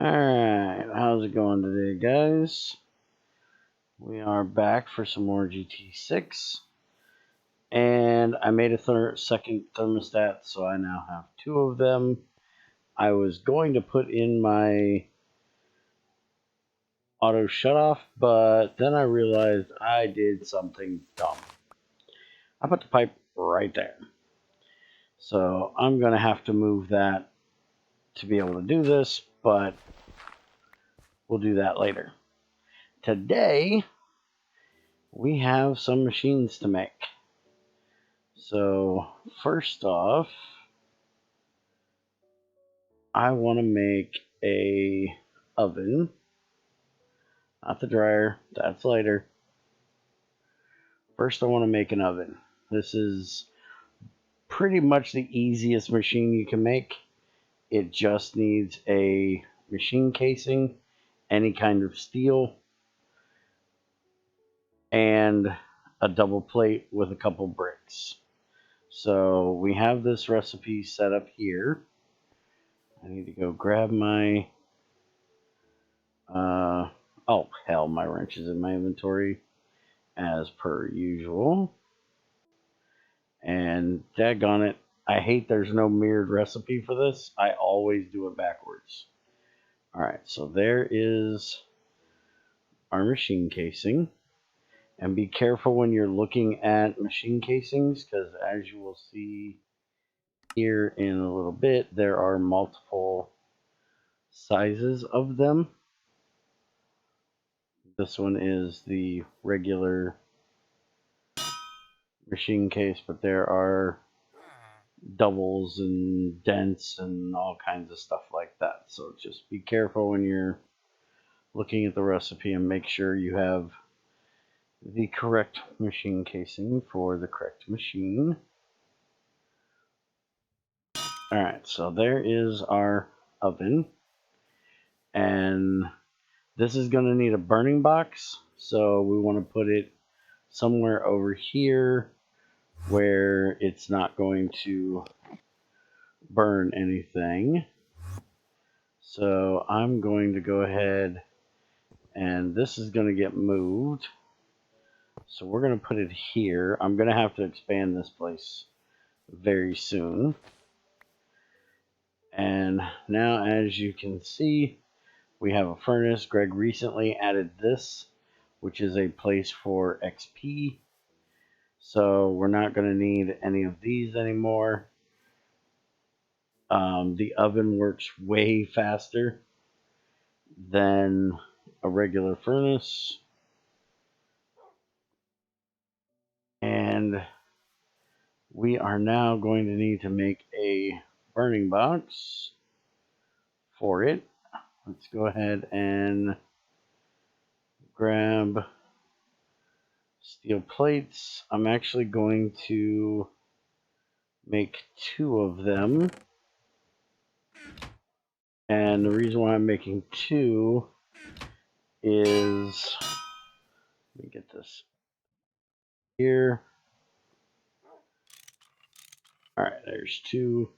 Alright, how's it going today, guys? We are back for some more GT6. And I made a second thermostat, so I now have two of them. I was going to put in my auto shutoff, but then I realized I did something dumb. I put the pipe right there. So I'm going to have to move that to be able to do this, but we'll do that later. Today, we have some machines to make. So first off, I want to make a oven, not the dryer, that's later. First I want to make an oven. This is pretty much the easiest machine you can make. It just needs a machine casing, any kind of steel, and a double plate with a couple bricks. So we have this recipe set up here. I need to go grab my oh hell, my wrench is in my inventory as per usual. And daggone it, I hate there's no mirrored recipe for this. I always do it backwards. Alright, so there is our machine casing. And be careful when you're looking at machine casings, because as you will see here in a little bit, there are multiple sizes of them. This one is the regular machine case, but there are doubles and dents and all kinds of stuff like that. So just be careful when you're looking at the recipe and make sure you have the correct machine casing for the correct machine. Alright, so there is our oven. And this is going to need a burning box. So we want to put it somewhere over here where it's not going to burn anything. So I'm going to go ahead and this is going to get moved. So we're going to put it here. I'm going to have to expand this place very soon. And now, as you can see, we have a furnace. Greg recently added this, which is a place for XP. So we're not going to need any of these anymore. The oven works way faster than a regular furnace. And we are now going to need to make a burning box for it. Let's go ahead and grab steel plates. I'm actually going to make two of them. And the reason why I'm making two is, let me get this here. Alright, there's two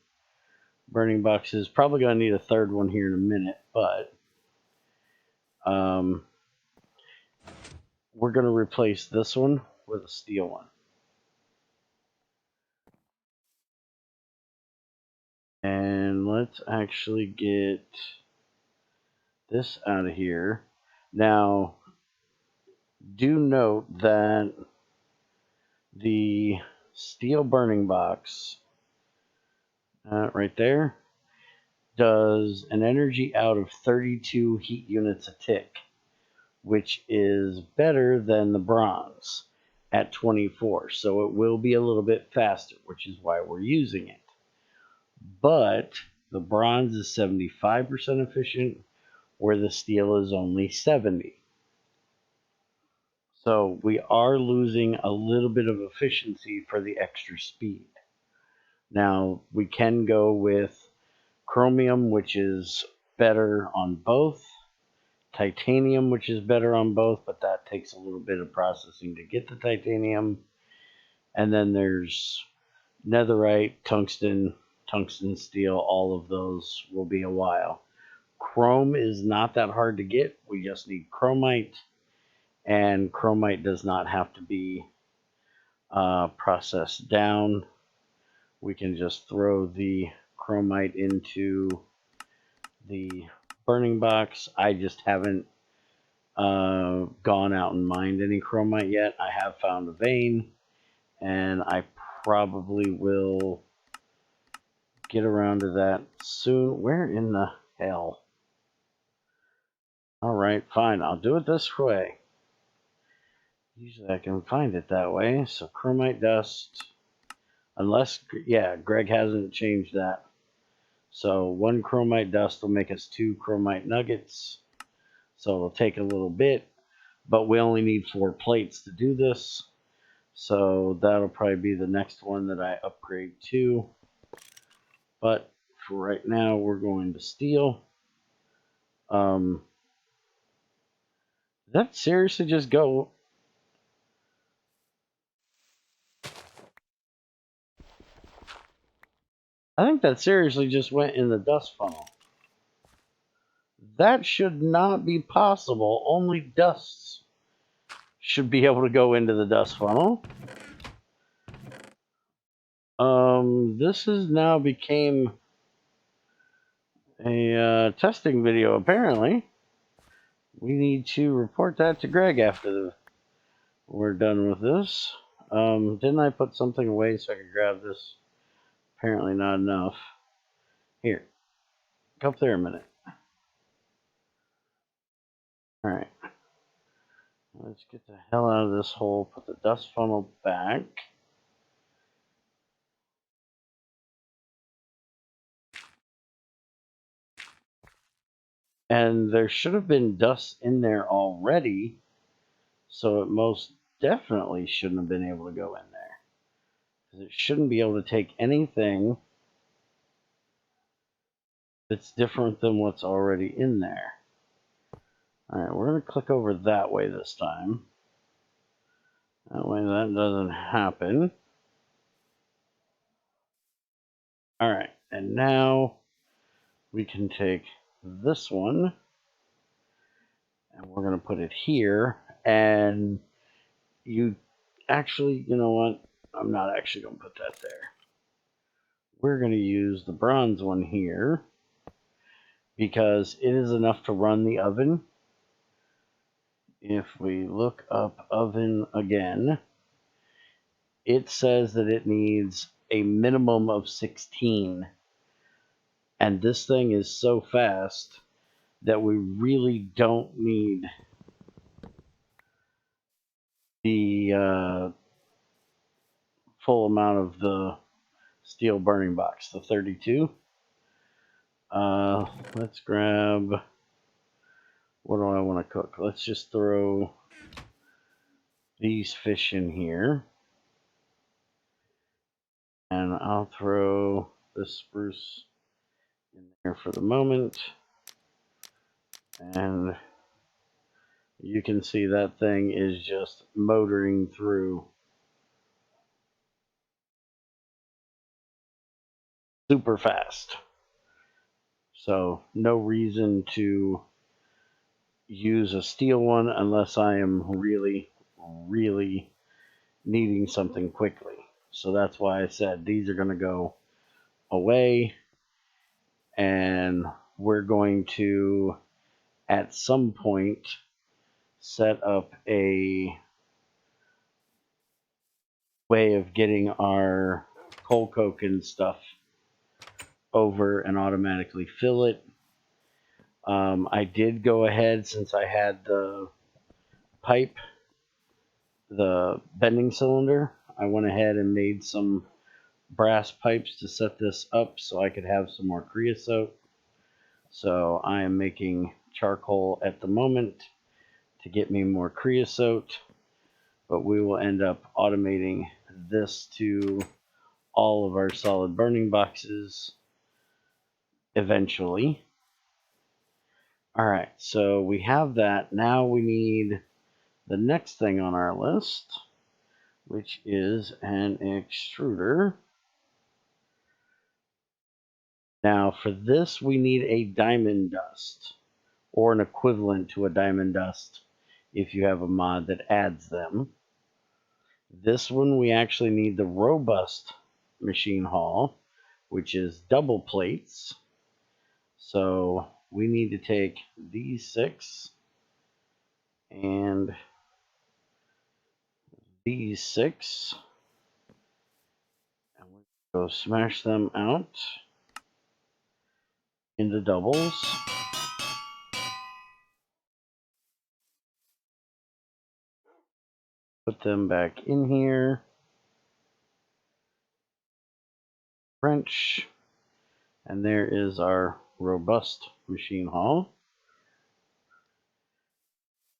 burning boxes. Probably going to need a third one here in a minute, but we're going to replace this one with a steel one. And let's actually get this out of here. Now, do note that the steel burning box right there does an energy out of 32 heat units a tick, which is better than the bronze at 24. So it will be a little bit faster, which is why we're using it. But the bronze is 75% efficient, where the steel is only 70. So we are losing a little bit of efficiency for the extra speed. Now, we can go with chromium, which is better on both, titanium, which is better on both, but that takes a little bit of processing to get the titanium. And then there's netherite, tungsten steel, all of those will be a while. Chrome is not that hard to get. We just need chromite, and chromite does not have to be processed down. We can just throw the chromite into the burning box. I just haven't gone out and mined any chromite yet. I have found a vein, and I probably will get around to that soon. Where in the hell? All right, fine. I'll do it this way. Usually I can find it that way. So chromite dust, unless, yeah, Greg hasn't changed that. So 1 chromite dust will make us 2 chromite nuggets. So it'll take a little bit, but we only need 4 plates to do this. So that'll probably be the next one that I upgrade to. But for right now, we're going to steel. Did that seriously just go? I think that seriously just went in the dust funnel. That should not be possible. Only dusts should be able to go into the dust funnel. This has now became a testing video, apparently. We need to report that to Greg after we're done with this. Didn't I put something away so I could grab this? Apparently not enough. Here, come up there a minute. Alright. Let's get the hell out of this hole, put the dust funnel back. And there should have been dust in there already, so it most definitely shouldn't have been able to go in there. Because it shouldn't be able to take anything that's different than what's already in there. Alright, we're going to click over that way this time. That way that doesn't happen. Alright, and now we can take this one and we're going to put it here. And you actually, you know what? I'm not actually going to put that there. We're going to use the bronze one here because it is enough to run the oven. If we look up oven again, it says that it needs a minimum of 16. And this thing is so fast that we really don't need the full amount of the steel burning box, the 32. Let's grab, what do I want to cook? Let's just throw these fish in here. And I'll throw this spruce in there for the moment. And you can see that thing is just motoring through super fast. So no reason to use a steel one unless I am really, really needing something quickly. So that's why I said these are going to go away, and we're going to at some point set up a way of getting our coal coke and stuff over and automatically fill it. I did go ahead, since I had the pipe, the bending cylinder, I went ahead and made some brass pipes to set this up so I could have some more creosote. So I am making charcoal at the moment to get me more creosote, but we will end up automating this to all of our solid burning boxes eventually. Alright, so we have that. Now we need the next thing on our list, which is an extruder. Now for this, we need a diamond dust, or an equivalent to a diamond dust if you have a mod that adds them. This one, we actually need the robust machine hull, which is double plates. So we need to take these 6 and these 6, and we go smash them out into doubles. Put them back in here. Wrench. And there is our robust machine hull.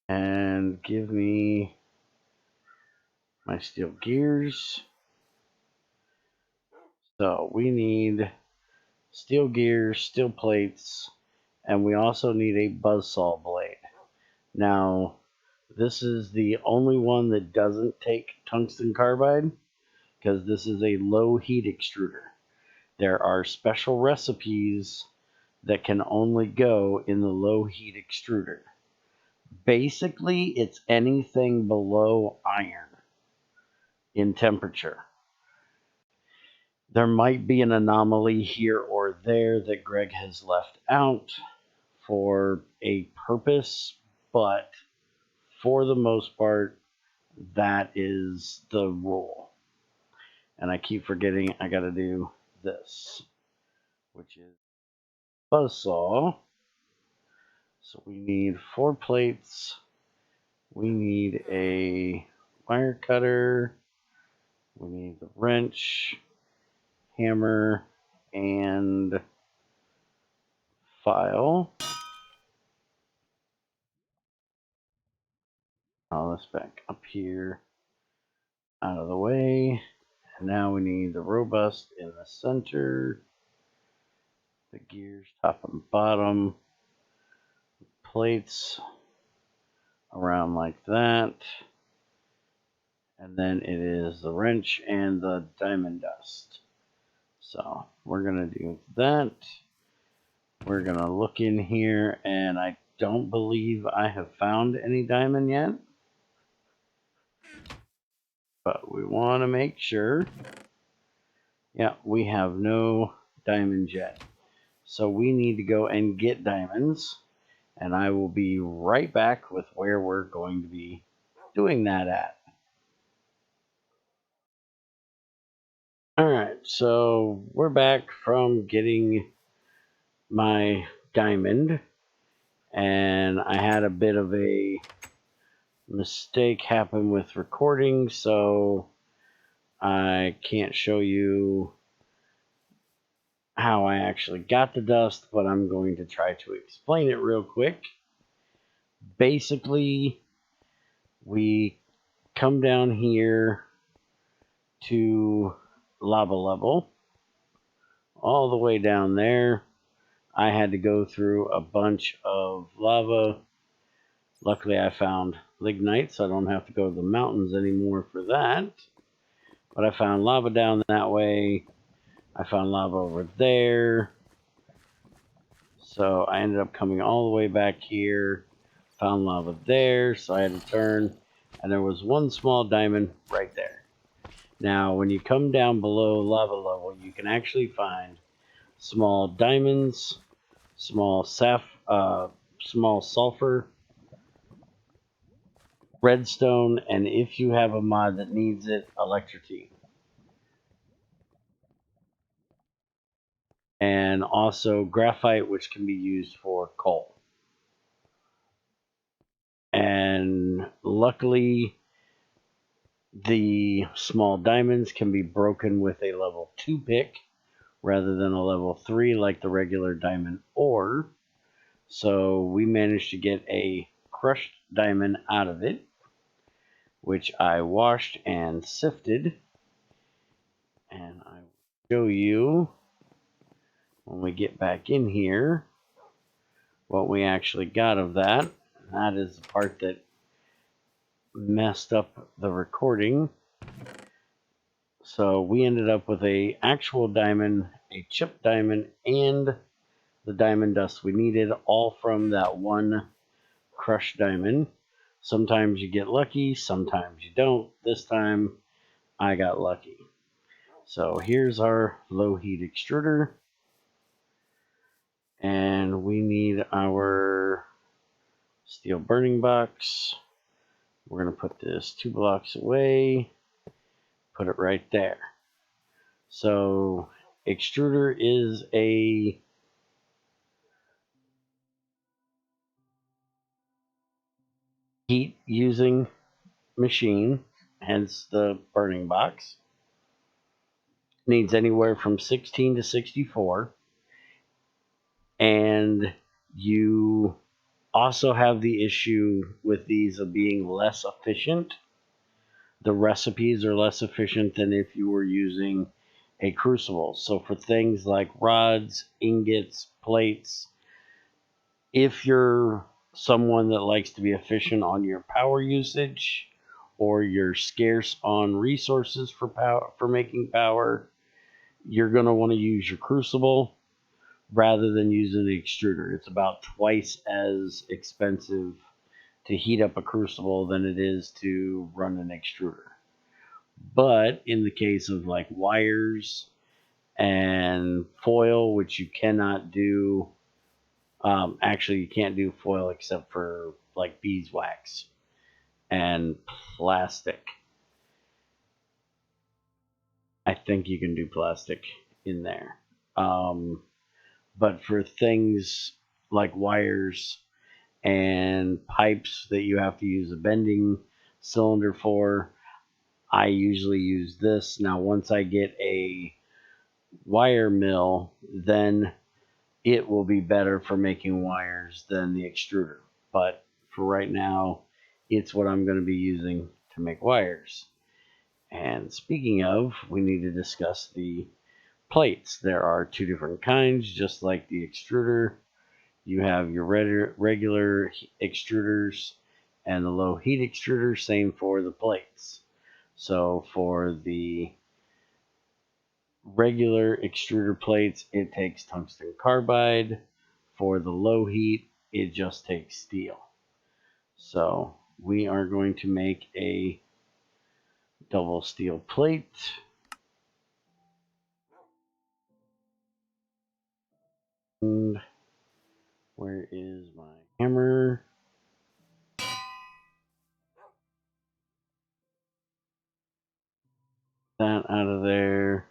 And give me my steel gears. So we need steel gears, steel plates, and we also need a buzzsaw blade. Now, this is the only one that doesn't take tungsten carbide, because this is a low heat extruder. There are special recipes that can only go in the low heat extruder. Basically, it's anything below iron in temperature. There might be an anomaly here or there that Greg has left out for a purpose, but for the most part, that is the rule. And I keep forgetting I got to do this, which is buzzsaw. So we need 4 plates. We need a wire cutter. We need the wrench, hammer, and file. All this back up here, out of the way. And now we need the robust in the center, the gears top and bottom, plates around like that. And then it is the wrench and the diamond dust. So we're going to do that. We're going to look in here, and I don't believe I have found any diamond yet. But we want to make sure. Yeah, we have no diamonds yet. So we need to go and get diamonds. And I will be right back with where we're going to be doing that at. Alright, so we're back from getting my diamond. And I had a bit of a mistake happen with recording, so I can't show you how I actually got the dust, but I'm going to try to explain it real quick. Basically, we come down here to lava level, all the way down there. I had to go through a bunch of lava. Luckily, I found lignite, so I don't have to go to the mountains anymore for that. But I found lava down that way. I found lava over there. So I ended up coming all the way back here. Found lava there, so I had to turn. And there was one small diamond right there. Now, when you come down below lava level, you can actually find small diamonds, small sulfur, redstone, and if you have a mod that needs it, electricity. And also graphite, which can be used for coal. And luckily, the small diamonds can be broken with a level 2 pick rather than a level 3 like the regular diamond ore. So we managed to get a crushed diamond out of it, which I washed and sifted. And I will show you when we get back in here what we actually got of that. And that is the part that messed up the recording. So we ended up with a actual diamond, a chip diamond, and the diamond dust we needed, all from that one crushed diamond. Sometimes you get lucky, sometimes you don't. This time I got lucky. So here's our low heat extruder, and we need our steel burning box. We're going to put this 2 blocks away, put it right there. So extruder is a heat using machine, hence the burning box. Needs anywhere from 16 to 64, and you also have the issue with these of being less efficient. The recipes are less efficient than if you were using a crucible. So for things like rods, ingots, plates, if you're someone that likes to be efficient on your power usage, or you're scarce on resources for power, for making power, you're going to want to use your crucible rather than using the extruder. It's about twice as expensive to heat up a crucible than it is to run an extruder. But in the case of like wires and foil, which you cannot do, actually you can't do foil except for like beeswax and plastic. I think you can do plastic in there. But for things like wires and pipes that you have to use a bending cylinder for, I usually use this. Now, once I get a wire mill, then it will be better for making wires than the extruder. But for right now, it's what I'm going to be using to make wires. And speaking of, we need to discuss the plates. There are 2 different kinds, just like the extruder. You have your regular extruders and the low heat extruder, same for the plates. So for the regular extruder plates, it takes tungsten carbide. For the low heat, it just takes steel. So we are going to make a double steel plate. And where is my hammer? That out of there.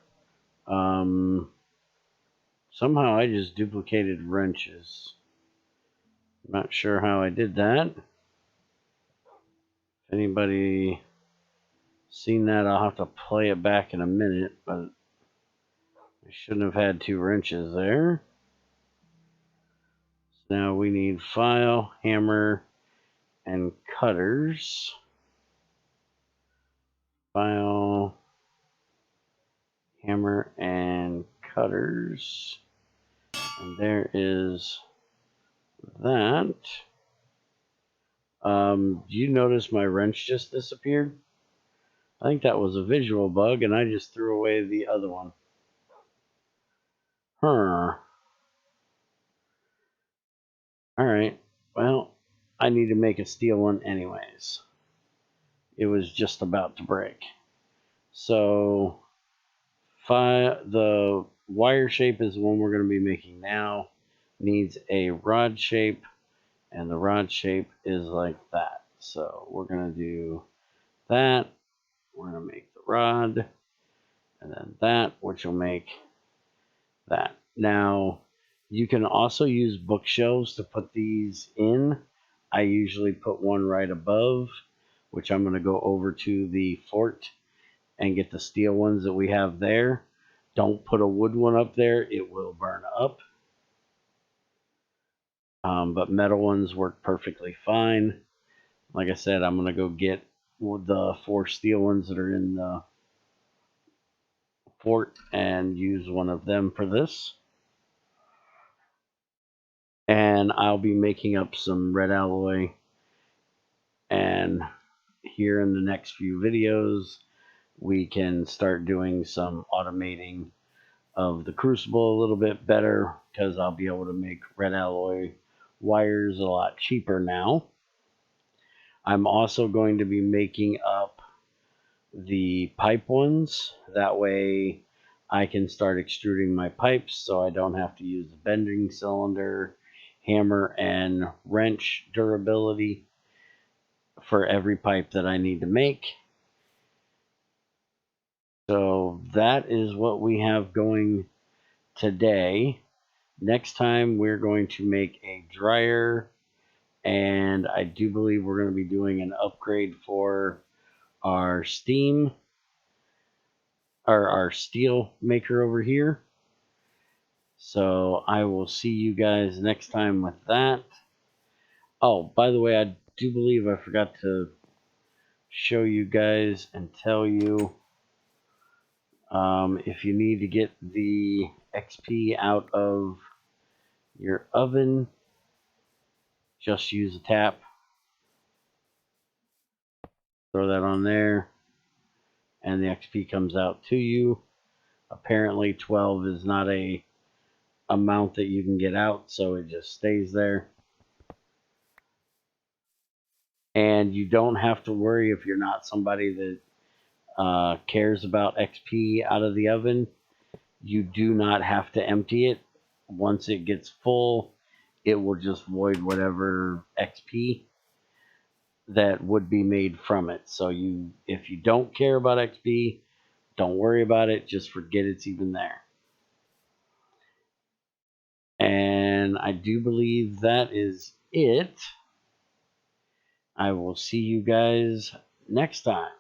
Somehow I just duplicated wrenches. Not sure how I did that. If anybody seen that, I'll have to play it back in a minute, but I shouldn't have had 2 wrenches there. So now we need file, hammer, and cutters. File, hammer, and cutters. And there is that. Do you notice my wrench just disappeared? I think that was a visual bug, and I just threw away the other one. Alright, well, I need to make a steel one anyways. It was just about to break. So, the wire shape is the one we're going to be making now. Needs a rod shape, and the rod shape is like that. So, we're going to do that. We're going to make the rod, and then that, which will make that. Now, you can also use bookshelves to put these in. I usually put one right above, which I'm going to go over to the fort and get the steel ones that we have there. Don't put a wood one up there, it will burn up. But metal ones work perfectly fine. Like I said, I'm going to go get the 4 steel ones that are in the fort and use one of them for this. And I'll be making up some red alloy, and here in the next few videos we can start doing some automating of the crucible a little bit better, because I'll be able to make red alloy wires a lot cheaper now. I'm also going to be making up the pipe ones. That way I can start extruding my pipes so I don't have to use the bending cylinder, hammer, and wrench durability for every pipe that I need to make. So that is what we have going today. Next time we're going to make a dryer, and I do believe we're going to be doing an upgrade for our steam, or our steel maker over here. So I will see you guys next time with that. Oh, by the way, I do believe I forgot to show you guys and tell you, if you need to get the XP out of your oven, just use a tap. Throw that on there, and the XP comes out to you. Apparently 12 is not a amount that you can get out, so it just stays there. And you don't have to worry if you're not somebody that cares about XP out of the oven. You do not have to empty it. Once it gets full, it will just void whatever XP that would be made from it. So if you don't care about XP, don't worry about it. Just forget it's even there. And I do believe that is it. I will see you guys next time.